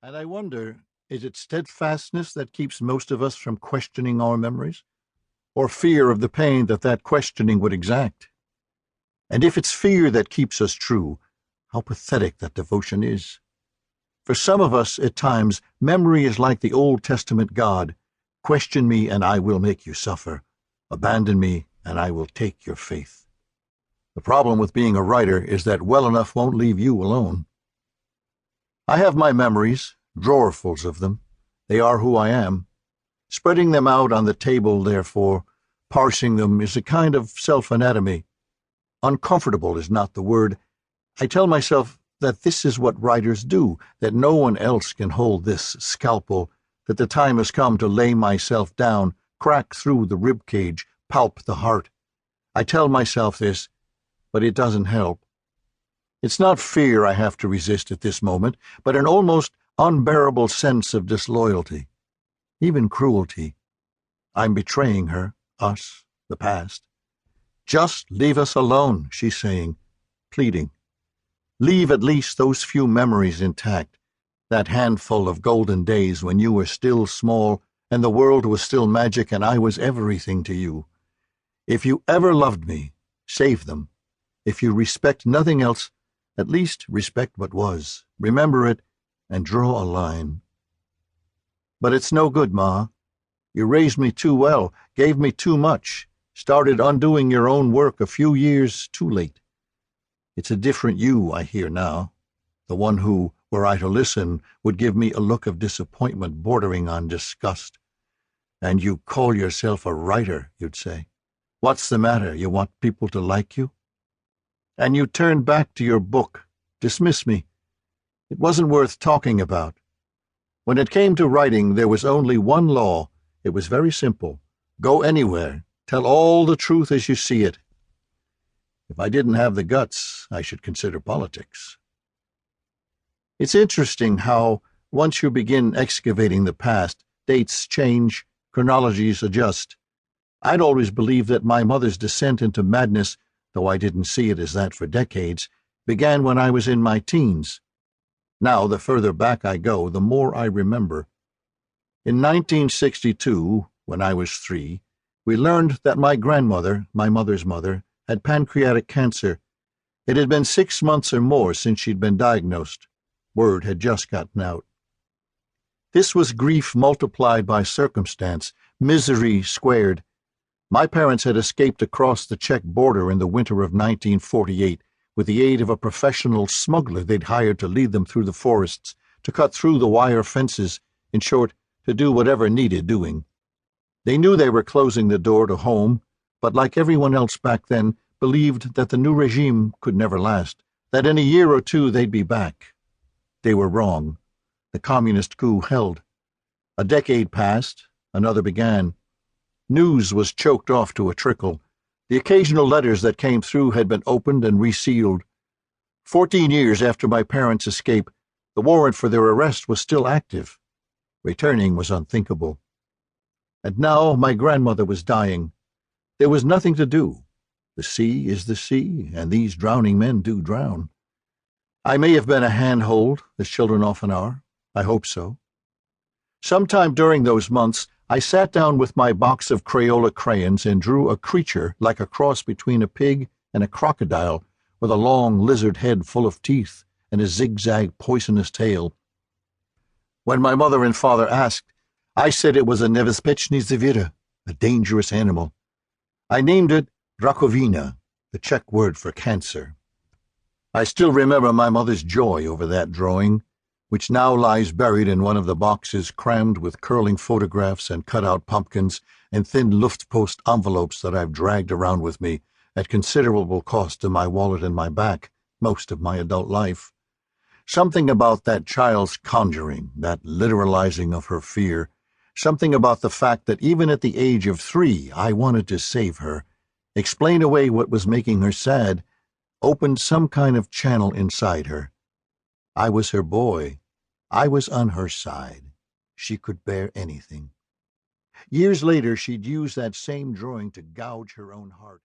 And I wonder, is it steadfastness that keeps most of us from questioning our memories? Or fear of the pain that questioning would exact? And if it's fear that keeps us true, how pathetic that devotion is. For some of us, at times, memory is like the Old Testament God. Question me, and I will make you suffer. Abandon me, and I will take your faith. The problem with being a writer is that well enough won't leave you alone. I have my memories, drawerfuls of them. They are who I am. Spreading them out on the table, therefore, parsing them is a kind of self-anatomy. Uncomfortable is not the word. I tell myself that this is what writers do, that no one else can hold this scalpel, that the time has come to lay myself down, crack through the rib cage, pulp the heart. I tell myself this, but it doesn't help. It's not fear I have to resist at this moment, but an almost unbearable sense of disloyalty, even cruelty. I'm betraying her, us, the past. Just leave us alone, she's saying, pleading. Leave at least those few memories intact, that handful of golden days when you were still small and the world was still magic and I was everything to you. If you ever loved me, save them. If you respect nothing else, at least respect what was. Remember it and draw a line. But it's no good, Ma. You raised me too well, gave me too much, started undoing your own work a few years too late. It's a different you I hear now, the one who, were I to listen, would give me a look of disappointment bordering on disgust. And you call yourself a writer, you'd say. What's the matter? You want people to like you? And you turn back to your book, dismiss me. It wasn't worth talking about. When it came to writing, there was only one law. It was very simple. Go anywhere. Tell all the truth as you see it. If I didn't have the guts, I should consider politics. It's interesting how, once you begin excavating the past, dates change, chronologies adjust. I'd always believed that my mother's descent into madness, though I didn't see it as that for decades, began when I was in my teens. Now, the further back I go, the more I remember. In 1962, when I was 3, we learned that my grandmother, my mother's mother, had pancreatic cancer. It had been 6 months or more since she'd been diagnosed. Word had just gotten out. This was grief multiplied by circumstance, misery squared. My parents had escaped across the Czech border in the winter of 1948 with the aid of a professional smuggler they'd hired to lead them through the forests, to cut through the wire fences, in short, to do whatever needed doing. They knew they were closing the door to home, but like everyone else back then, believed that the new regime could never last, that in a year or two they'd be back. They were wrong. The communist coup held. A decade passed, another began. News was choked off to a trickle. The occasional letters that came through had been opened and resealed. 14 years after my parents' escape, the warrant for their arrest was still active. Returning was unthinkable. And now my grandmother was dying. There was nothing to do. The sea is the sea, and these drowning men do drown. I may have been a handhold, as children often are. I hope so. Sometime during those months, I sat down with my box of Crayola crayons and drew a creature like a cross between a pig and a crocodile, with a long lizard head full of teeth and a zigzag poisonous tail. When my mother and father asked, I said it was a nebezpečný zvěr, a dangerous animal. I named it rakovina, the Czech word for cancer. I still remember my mother's joy over that drawing, which now lies buried in one of the boxes crammed with curling photographs and cut-out pumpkins and thin Luftpost envelopes that I've dragged around with me at considerable cost to my wallet and my back most of my adult life. Something about that child's conjuring, that literalizing of her fear, something about the fact that even at the age of 3 I wanted to save her, explain away what was making her sad, opened some kind of channel inside her. I was her boy. I was on her side. She could bear anything. Years later, she'd use that same drawing to gouge her own heart.